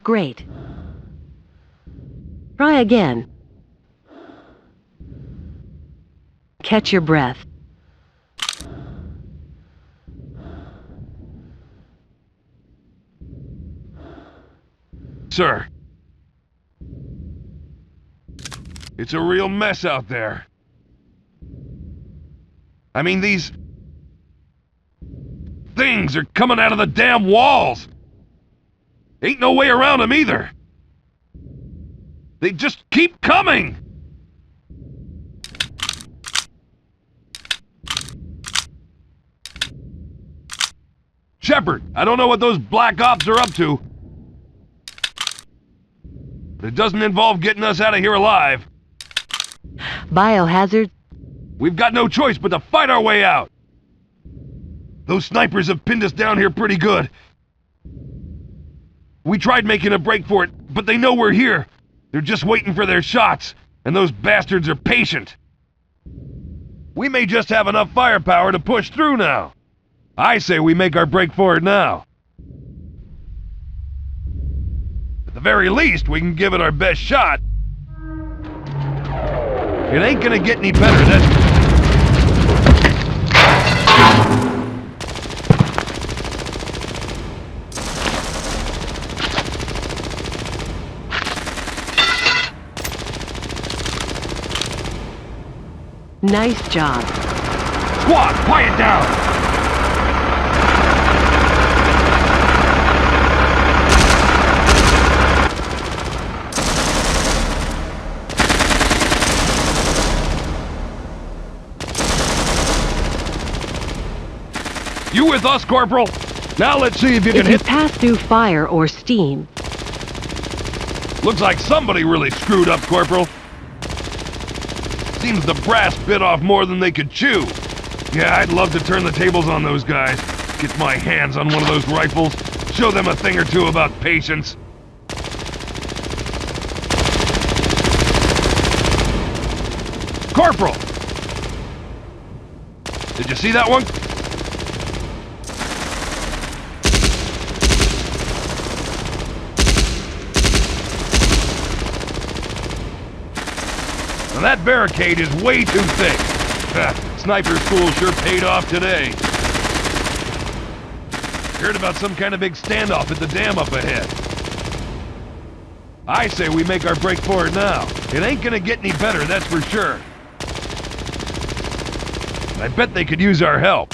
great. Try again. Catch your breath. Sir. It's a real mess out there. I mean, these things are coming out of the damn walls. Ain't no way around them either. They just keep coming. Shepard, I don't know what those black ops are up to, but it doesn't involve getting us out of here alive. Biohazard? We've got no choice but to fight our way out. Those snipers have pinned us down here pretty good. We tried making a break for it, but they know we're here. They're just waiting for their shots, and those bastards are patient. We may just have enough firepower to push through now. I say we make our break for it now. At the very least, we can give it our best shot. It ain't gonna get any better, that's... Nice job. Squad, quiet down! You with us, Corporal? Now let's see if you can hit... If you pass through fire or steam... Looks like somebody really screwed up, Corporal. Seems the brass bit off more than they could chew. Yeah, I'd love to turn the tables on those guys. Get my hands on one of those rifles. Show them a thing or two about patience. Corporal! Did you see that one? Now that barricade is way too thick. Sniper school sure paid off today. Heard about some kind of big standoff at the dam up ahead. I say we make our break for it now. It ain't gonna get any better, that's for sure. I bet they could use our help.